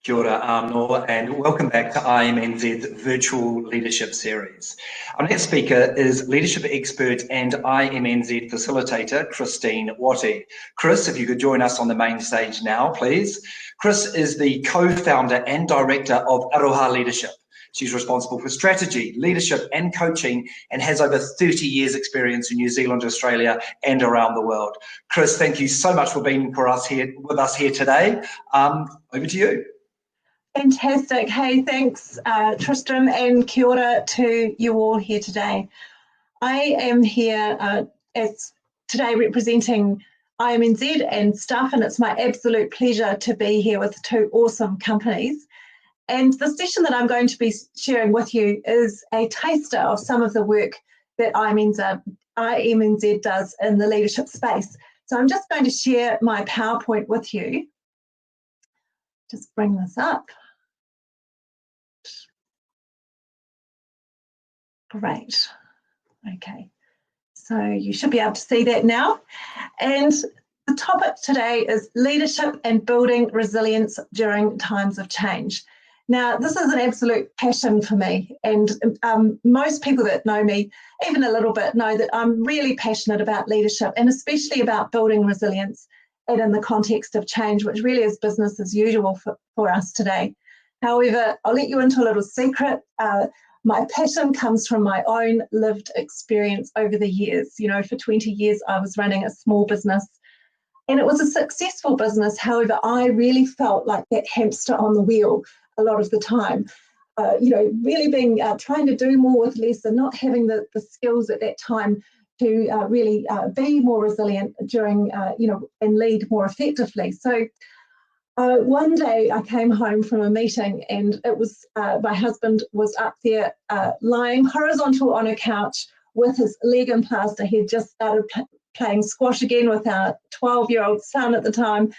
Kia ora, Arno, and welcome back to IMNZ's Virtual Leadership Series. Our next speaker is leadership expert and IMNZ facilitator, Christine Wattie. Chris, if you could join us on the main stage now, please. Chris is the co-founder and director of Aroha Leadership. She's responsible for strategy, leadership and coaching and has over 30 years experience in New Zealand, Australia and around the world. Chris, thank you so much for being with us here today. Over to you. Fantastic. Hey, thanks Tristram, and kia ora to you all here today. I am here as today representing IMNZ and staff, and it's my absolute pleasure to be here with two awesome companies. And the session that I'm going to be sharing with you is a taster of some of the work that IMNZ does in the leadership space. So I'm just going to share my PowerPoint with you. Just bring this up. Great. Okay. So you should be able to see that now. And the topic today is leadership and building resilience during times of change. Now, this is an absolute passion for me, and most people that know me, even a little bit, know that I'm really passionate about leadership and especially about building resilience and in the context of change, which really is business as usual for us today. However, I'll let you into a little secret. My passion comes from my own lived experience over the years. You know, for 20 years, I was running a small business and it was a successful business. However, I really felt like that hamster on the wheel a lot of the time, you know, really being trying to do more with less and not having the skills at that time to really be more resilient during, you know, and lead more effectively. So one day I came home from a meeting and it was my husband was up there lying horizontal on a couch with his leg in plaster. He had just started playing squash again with our 12-year-old son at the time.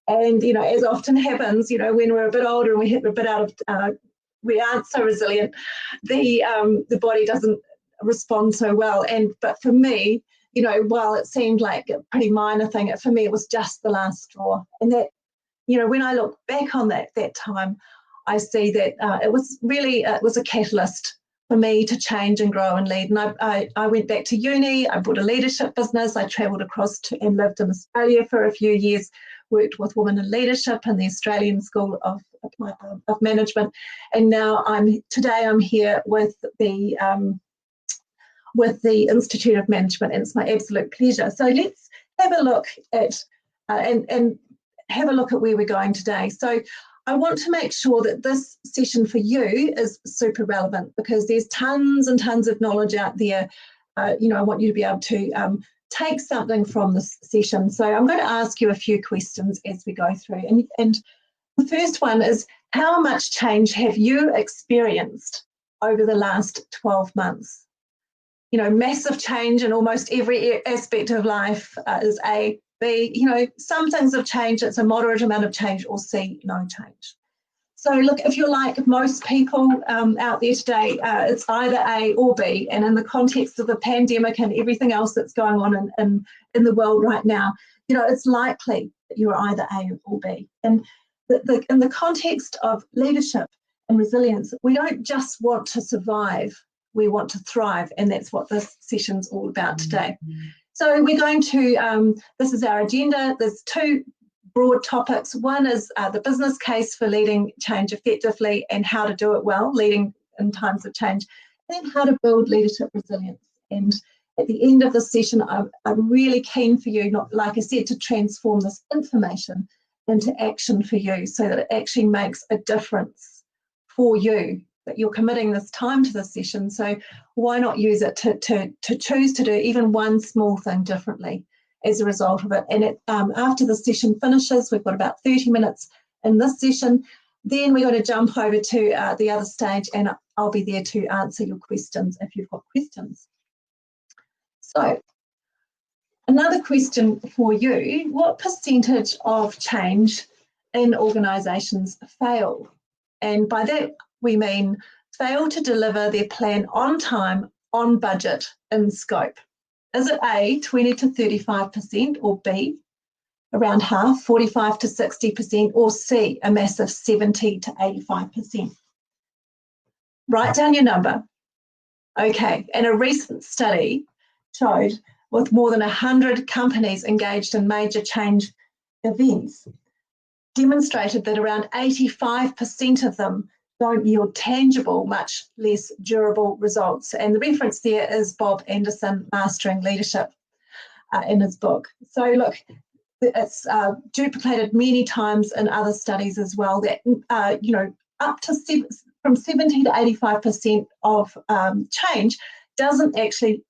And, you know, as often happens, you know, when we're a bit older and we hit a bit out of, we aren't so resilient, the body doesn't respond so well. But for me, you know, while it seemed like a pretty minor thing, for me it was just the last straw. And that, you know, when I look back on that time, I see that it was really, it was a catalyst for me to change and grow and lead. And I went back to uni, I built a leadership business, I travelled across to and lived in Australia for a few years, worked with women in leadership in the Australian School of Management. And now today I'm here with the Institute of Management, and it's my absolute pleasure. So let's have a look at, and have a look at where we're going today. So I want to make sure that this session for you is super relevant because there's tons and tons of knowledge out there. You know, I want you to be able to take something from this session. So I'm going to ask you a few questions as we go through. And the first one is, how much change have you experienced over the last 12 months? You know, massive change in almost every aspect of life is A. B, you know, some things have changed, it's a moderate amount of change, or C, no change. So look, if you're like most people out there today, it's either A or B. And in the context of the pandemic and everything else that's going on in the world right now, you know, it's likely that you're either A or B. And in the context of leadership and resilience, we don't just want to survive, we want to thrive. And that's what this session's all about today. So we're going to, this is our agenda. There's two broad topics. One is the business case for leading change effectively and how to do it well, leading in times of change, and then how to build leadership resilience. And at the end of the session, I'm really keen for you, not like I said, to transform this information into action for you so that it actually makes a difference for you, that you're committing this time to this session. So why not use it to choose to do even one small thing differently as a result of it. And after the session finishes, we've got about 30 minutes in this session, then we're going to jump over to the other stage and I'll be there to answer your questions if you've got questions. So another question for you, what percentage of change in organisations fail? And by that we mean fail to deliver their plan on time, on budget, in scope. Is it A, 20 to 35%, or B, around half, 45 to 60%, or C, a massive 70 to 85%. Write down your number. Okay, and a recent study showed with more than 100 companies engaged in major change events, demonstrated that around 85% of them don't yield tangible, much less durable results. And the reference there is Bob Anderson, Mastering Leadership, in his book. So look, it's duplicated many times in other studies as well, that, up to from 70 to 85% of change doesn't actually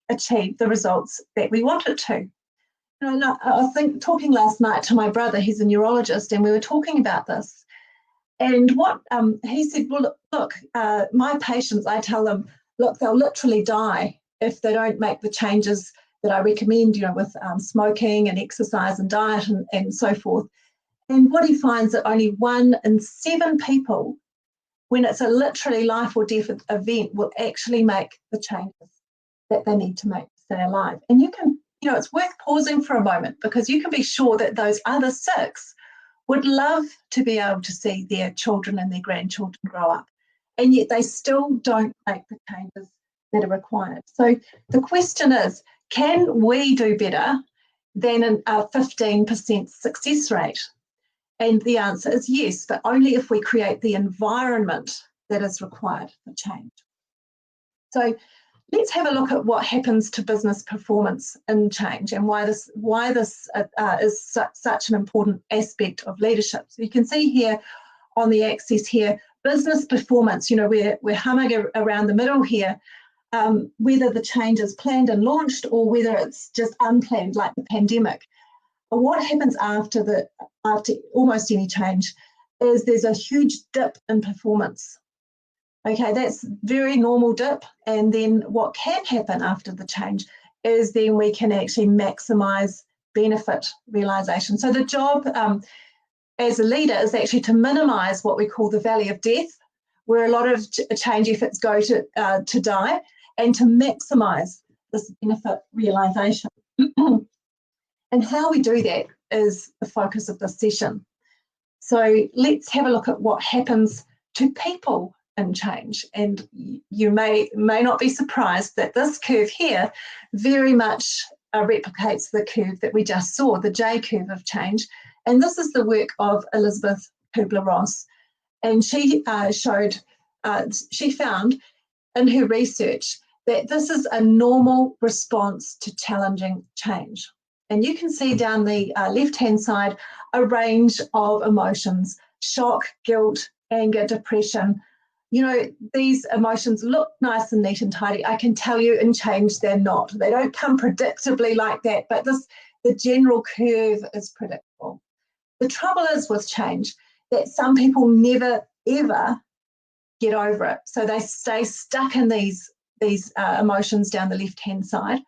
achieve the results that we want it to. I think talking last night to my brother, he's a neurologist, and we were talking about this. And what he said, well, look, my patients, I tell them, look, they'll literally die if they don't make the changes that I recommend, with smoking and exercise and diet and so forth. And what he finds that only 1 in 7 people, when it's a literally life or death event, will actually make the changes that they need to make to stay alive. And you can, it's worth pausing for a moment, because you can be sure that those other 6 would love to be able to see their children and their grandchildren grow up, and yet they still don't make the changes that are required. So the question is, can we do better than a 15% success rate? And the answer is yes, but only if we create the environment that is required for change. So let's have a look at what happens to business performance in change, and why this is such an important aspect of leadership. So you can see here on the axis here, business performance, we're humming around the middle here, whether the change is planned and launched or whether it's just unplanned like the pandemic. But what happens after almost any change is there's a huge dip in performance. Okay, that's very normal dip. And then what can happen after the change is then we can actually maximise benefit realisation. So the job as a leader is actually to minimise what we call the valley of death, where a lot of change efforts go to die, and to maximise this benefit realisation. And how we do that is the focus of this session. So let's have a look at what happens to people in change. And you may not be surprised that this curve here very much replicates the curve that we just saw, the J curve of change. And this is the work of Elizabeth Kubler-Ross. And she found in her research that this is a normal response to challenging change. And you can see down the left-hand side a range of emotions: shock, guilt, anger, depression. These emotions look nice and neat and tidy. I can tell you in change they're not. They don't come predictably like that, but the general curve is predictable. The trouble is with change that some people never, ever get over it. So they stay stuck in these emotions down the left-hand side.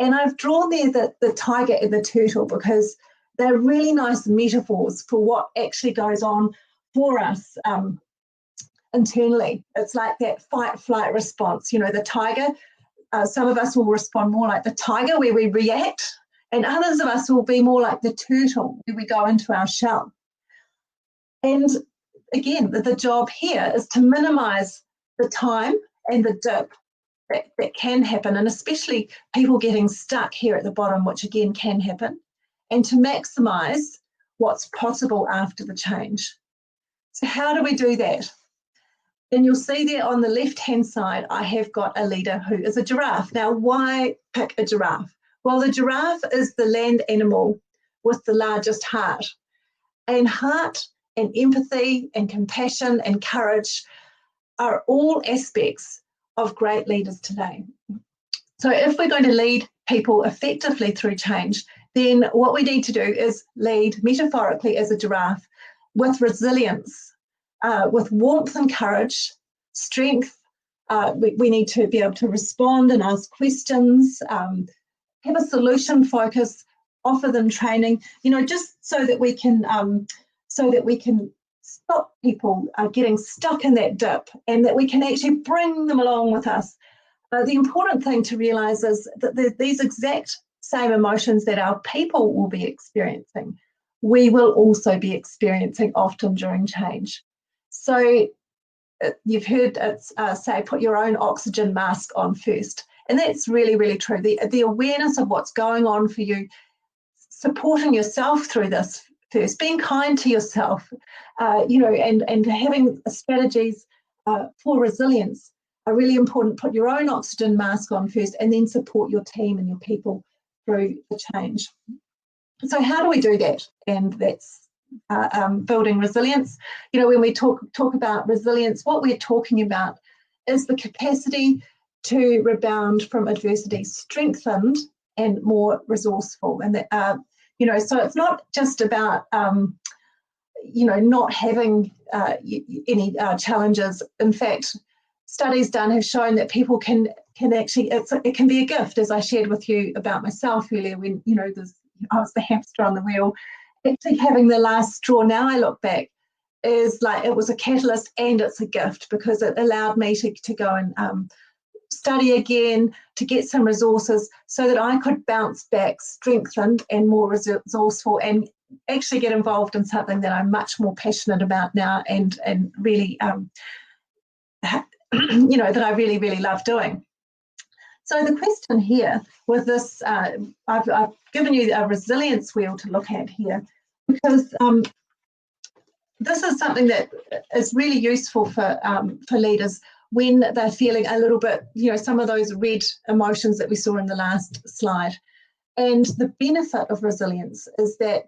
And I've drawn there the tiger and the turtle because they're really nice metaphors for what actually goes on for us internally. It's like that fight-flight response. The tiger, some of us will respond more like the tiger, where we react, and others of us will be more like the turtle, where we go into our shell. And again, the job here is to minimise the time and the dip that can happen, and especially people getting stuck here at the bottom, which again can happen, and to maximise what's possible after the change. So how do we do that? And you'll see there on the left-hand side, I have got a leader who is a giraffe. Now, why pick a giraffe? Well, the giraffe is the land animal with the largest heart. And heart and empathy and compassion and courage are all aspects of great leaders today. So if we're going to lead people effectively through change, then what we need to do is lead metaphorically as a giraffe with resilience, with warmth and courage, strength. We need to be able to respond and ask questions, have a solution focus, offer them training, just so that we can stop people getting stuck in that dip, and that we can actually bring them along with us. The important thing to realise is that these exact same emotions that our people will be experiencing, we will also be experiencing often during change. So you've heard it say, put your own oxygen mask on first. And that's really, really true. The awareness of what's going on for you, supporting yourself through this first, being kind to yourself, and having strategies for resilience are really important. Put your own oxygen mask on first and then support your team and your people through the change. So how do we do that? And that's building resilience. When we talk about resilience, what we're talking about is the capacity to rebound from adversity, strengthened and more resourceful. And that, so it's not just about not having any challenges. In fact, studies done have shown that people can actually, it can be a gift, as I shared with you about myself earlier, when I was the hamster on the wheel. Actually having the last straw, now I look back, is like it was a catalyst and it's a gift, because it allowed me to go and study again, to get some resources so that I could bounce back strengthened and more resourceful, and actually get involved in something that I'm much more passionate about now, and really that I really, really love doing. So the question here with this, I've given you a resilience wheel to look at here, because this is something that is really useful for leaders when they're feeling a little bit, some of those red emotions that we saw in the last slide. And the benefit of resilience is that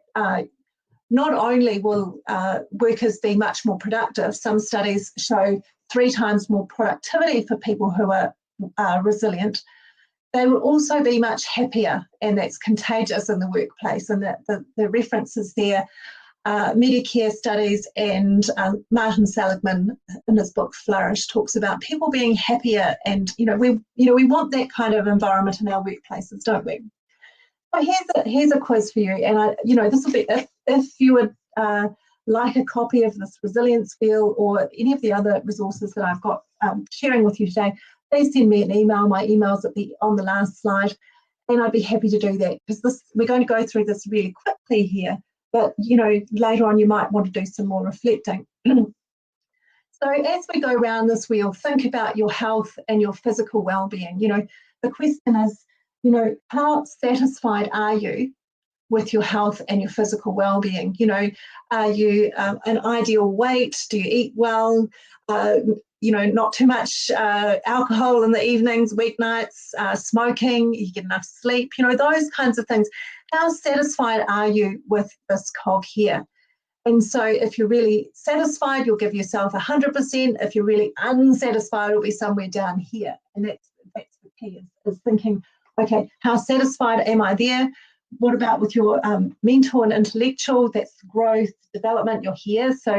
not only will workers be much more productive, some studies show 3 times more productivity for people who are resilient, they will also be much happier, and that's contagious in the workplace. And the references there, Medicare studies, and Martin Seligman in his book Flourish talks about people being happier, and we want that kind of environment in our workplaces, don't we? So here's a quiz for you, and this will be, if you would like a copy of this resilience wheel or any of the other resources that I've got sharing with you today, please send me an email. My email's on the last slide, and I'd be happy to do that, because we're going to go through this really quickly here, but later on you might want to do some more reflecting. So as we go around this wheel, think about your health and your physical well-being. The question is, how satisfied are you with your health and your physical well-being? Are you an ideal weight? Do you eat well? Not too much alcohol in the evenings, weeknights, smoking, you get enough sleep, those kinds of things. How satisfied are you with this cog here? And so if you're really satisfied, you'll give yourself 100%. If you're really unsatisfied, it'll be somewhere down here. And that's the key, is thinking, okay, how satisfied am I there? What about with your mental and intellectual? That's growth, development. You're here, so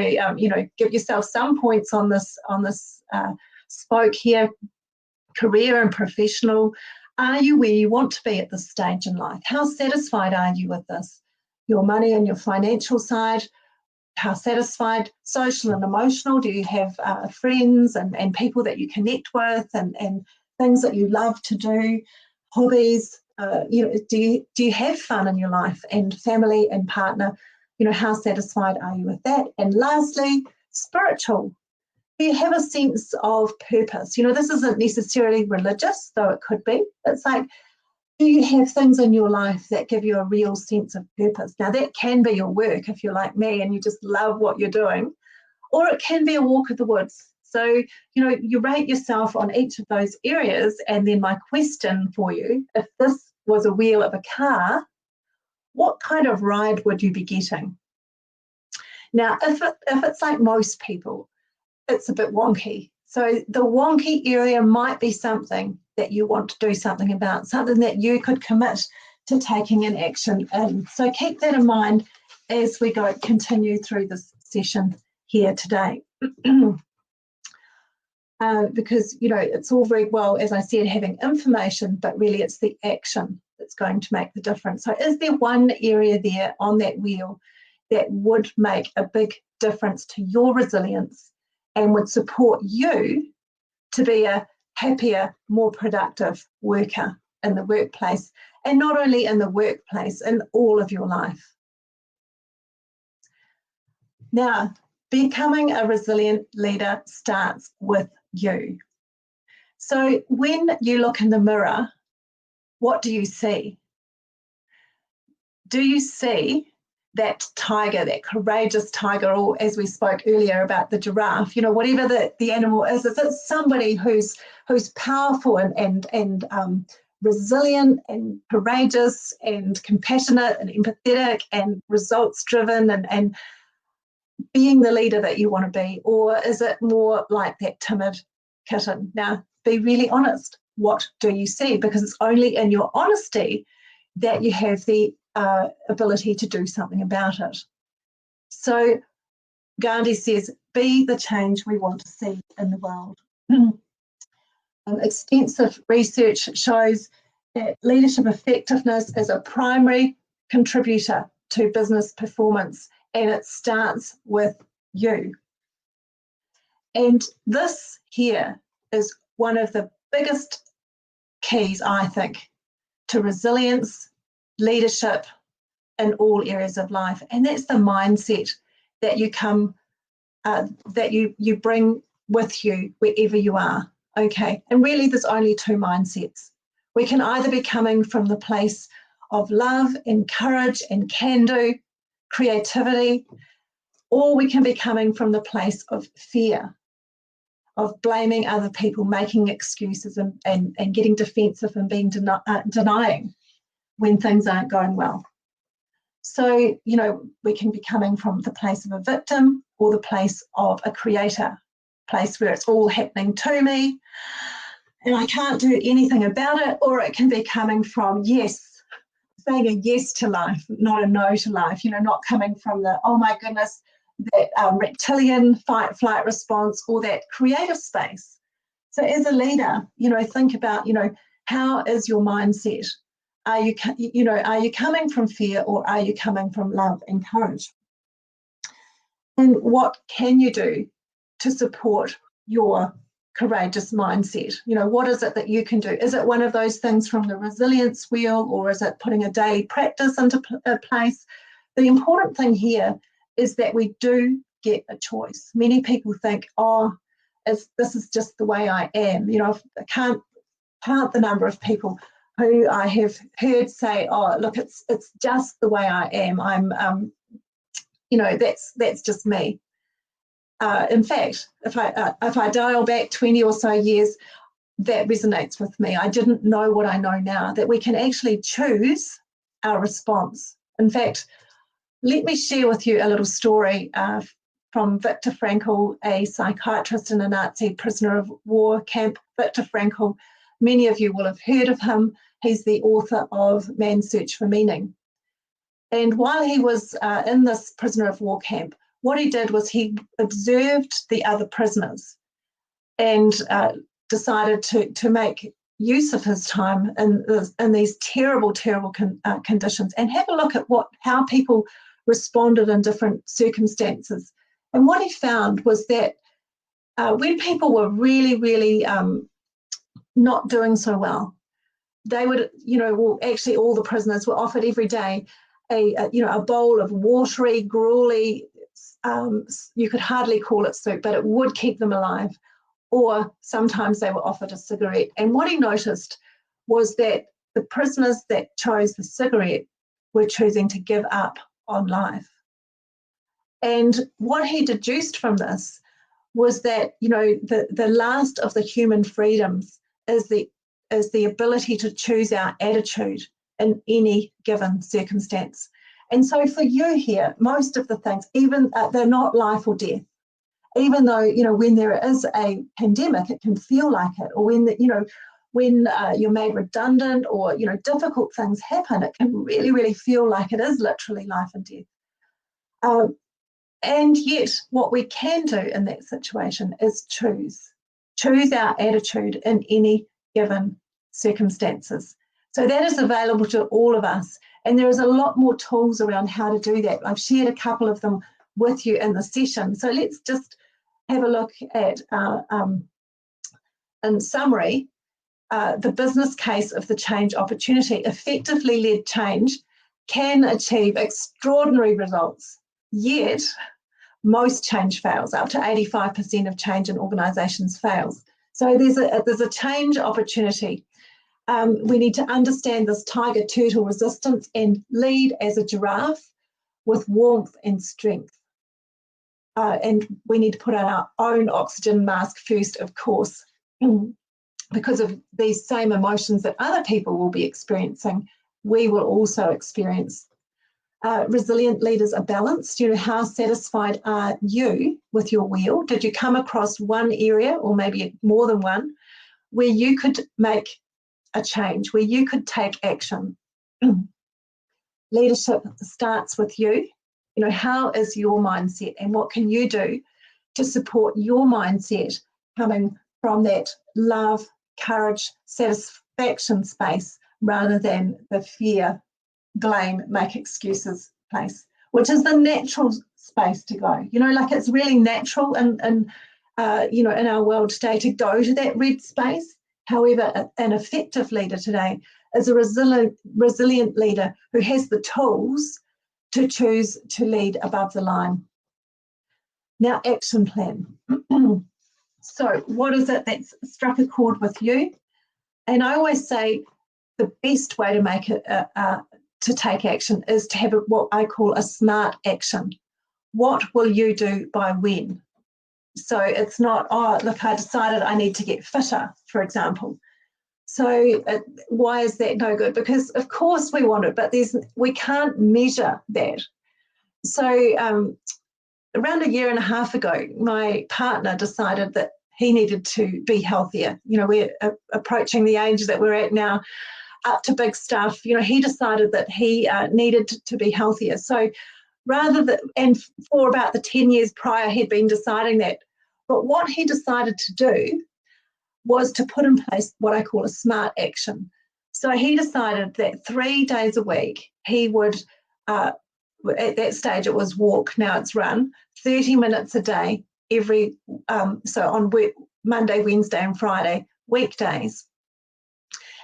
give yourself some points on this spoke here. Career and professional. Are you where you want to be at this stage in life? How satisfied are you with this? Your money and your financial side. How satisfied? Social and emotional. Do you have friends and people that you connect with, and things that you love to do? Hobbies. Do you have fun in your life, and family and partner? How satisfied are you with that? And lastly, spiritual. Do you have a sense of purpose? This isn't necessarily religious, though it could be. It's like, do you have things in your life that give you a real sense of purpose? Now, that can be your work if you're like me and you just love what you're doing, or it can be a walk of the woods. So, you rate yourself on each of those areas, and then my question for you, if this was a wheel of a car, what kind of ride would you be getting? Now, if it's like most people, it's a bit wonky. So the wonky area might be something that you want to do something about, something that you could commit to taking an action in. So keep that in mind as we continue through this session here today. Because, it's all very well, as I said, having information, but really it's the action that's going to make the difference. So is there one area there on that wheel that would make a big difference to your resilience and would support you to be a happier, more productive worker in the workplace? and not only in the workplace, in all of your life. Now, becoming a resilient leader starts with you. So when you look in the mirror, what do you see? Do you see that tiger, that courageous tiger, or as we spoke earlier about the giraffe, you know, whatever the animal is it somebody who's powerful and resilient and courageous and compassionate and empathetic and results driven and being the leader that you want to be? Or is it more like that timid kitten? Now, be really honest. What do you see? Because it's only in your honesty that you have the ability to do something about it. So Gandhi says, be the change we want to see in the world. Extensive research shows that leadership effectiveness is a primary contributor to business performance, and it starts with you. And this here is one of the biggest keys, I think, to resilience, leadership in all areas of life, and that's the mindset that you come, that you bring with you wherever you are. Okay, and really there's only two mindsets. We can either be coming from the place of love and courage and can-do, creativity, or we can be coming from the place of fear, of blaming other people, making excuses and getting defensive and being denying when things aren't going well. So, you know, we can be coming from the place of a victim or the place of a creator, place where it's all happening to me and I can't do anything about it, or it can be coming from, yes, saying a yes to life, not a no to life, you know, not coming from the, oh my goodness, that reptilian fight-flight response or that creative space. So as a leader, you know, think about, you know, how is your mindset? Are you coming from fear, or are you coming from love and courage? And what can you do to support your courageous mindset? You know, what is it that you can do? Is it one of those things from the resilience wheel, or is it putting a daily practice into place? The important thing here is that we do get a choice. Many people think, oh, this is just the way I am. You know, I can't count the number of people who I have heard say, oh, look, it's just the way I am. I'm, you know, that's just me. In fact, if I dial back 20 or so years, that resonates with me. I didn't know what I know now, that we can actually choose our response. In fact, let me share with you a little story from Viktor Frankl, a psychiatrist in a Nazi prisoner of war camp. Viktor Frankl, many of you will have heard of him. He's the author of Man's Search for Meaning. And while he was in this prisoner of war camp, what he did was he observed the other prisoners and decided to make use of his time in these terrible conditions, and have a look at how people responded in different circumstances. And what he found was that when people were really not doing so well, they would, you know, well, actually all the prisoners were offered every day a bowl of watery, gruely, you could hardly call it soup, but it would keep them alive. Or sometimes they were offered a cigarette. And what he noticed was that the prisoners that chose the cigarette were choosing to give up on life. And what he deduced from this was that, you know, the last of the human freedoms is the ability to choose our attitude in any given circumstance. And so for you here, most of the things, even they're not life or death, even though, you know, when there is a pandemic, it can feel like it, or when you're made redundant, or, you know, difficult things happen, it can really feel like it is literally life and death. And yet what we can do in that situation is choose our attitude in any given circumstances. So that is available to all of us, and there is a lot more tools around how to do that. I've shared a couple of them with you in the session. So let's just have a look at, in summary, the business case of the change opportunity. Effectively led change can achieve extraordinary results, yet most change fails. Up to 85% of change in organisations fails. So there's a change opportunity. We need to understand this tiger turtle resistance and lead as a giraffe with warmth and strength. And we need to put on our own oxygen mask first, of course, because of these same emotions that other people will be experiencing, we will also experience. Resilient leaders are balanced. You know, how satisfied are you with your wheel? Did you come across one area, or maybe more than one, where you could make a change, where you could take action? Leadership starts with you. You know, how is your mindset, and what can you do to support your mindset coming from that love, courage, satisfaction space rather than the fear, blame, make excuses place, which is the natural space to go. You know, like it's really natural and you know, in our world today to go to that red space. However, an effective leader today is a resilient leader who has the tools to choose to lead above the line. Now, action plan. So what is it that's struck a chord with you? And I always say the best way to make it, to take action is to have what I call a smart action. What will you do by when? So it's not, oh, look, I decided I need to get fitter, for example. So why is that no good? Because of course we want it, but we can't measure that. So around a year and a half ago, my partner decided that he needed to be healthier. You know, we're approaching the age that we're at now, up to big stuff. You know, he decided that he needed to be healthier. So rather than, and for about the 10 years prior, he'd been deciding that. But what he decided to do was to put in place what I call a smart action. So he decided that 3 days a week, he would, at that stage it was walk, now it's run, 30 minutes a day, every, so on Monday, Wednesday and Friday, weekdays.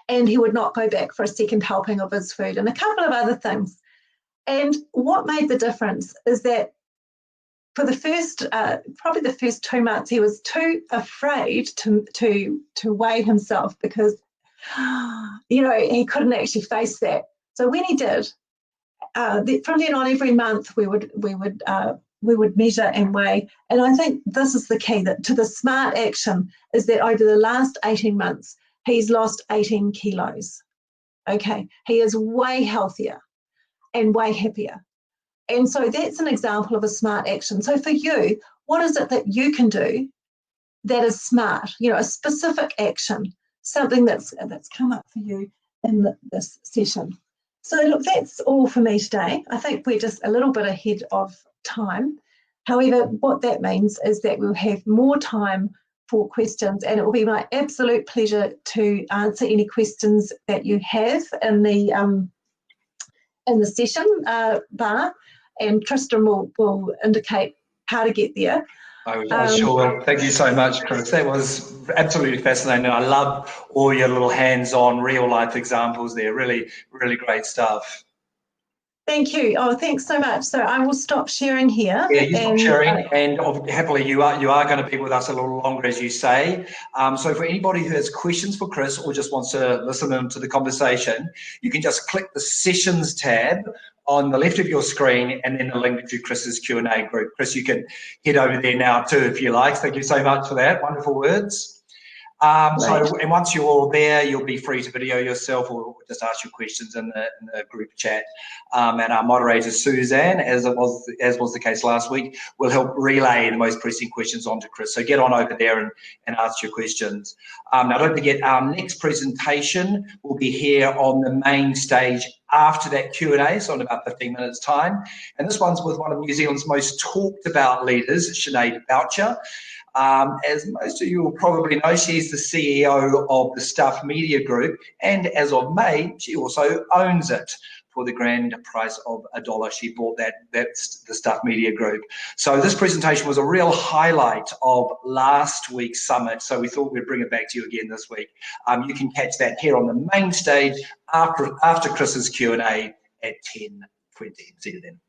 And he would not go back for a second helping of his food and a couple of other things. And what made the difference is that for the first, probably the first 2 months, he was too afraid to weigh himself because, you know, he couldn't actually face that. So when he did, from then on, every month we would measure and weigh. And I think this is the key, that to the smart action is that over the last 18 months, he's lost 18 kilos. Okay, he is way healthier and way happier. And so that's an example of a smart action. So for you, what is it that you can do that is smart? You know, a specific action, something that's come up for you in this session. So look, that's all for me today. I think we're just a little bit ahead of time. However, what that means is that we'll have more time for questions, and it will be my absolute pleasure to answer any questions that you have in the session bar, and Tristan will indicate how to get there. I sure will. Thank you so much, Chris. That was absolutely fascinating. I love all your little hands-on, real-life examples there. Really, really great stuff. Thank you. Oh, thanks so much. So I will stop sharing here. Yeah, you stop sharing, and happily you are going to be with us a little longer, as you say. So for anybody who has questions for Chris or just wants to listen into the conversation, you can just click the Sessions tab on the left of your screen, and then the link to Chris's Q&A group. Chris, you can head over there now too, if you like. Thank you so much for that. Wonderful words. And once you're all there, you'll be free to video yourself or just ask your questions in the group chat. And our moderator, Suzanne, as was the case last week, will help relay the most pressing questions onto Chris. So get on over there and ask your questions. Now, don't forget, our next presentation will be here on the main stage after that Q&A, so in about 15 minutes' time. And this one's with one of New Zealand's most talked about leaders, Sinead Boucher. As most of you will probably know, she's the CEO of the Stuff Media Group, and as of May, she also owns it. for the grand price of $1. She bought that's the Stuff Media Group. So this presentation was a real highlight of last week's summit. So we thought we'd bring it back to you again this week. You can catch that here on the main stage after Chris's Q&A at 10:20. See you then.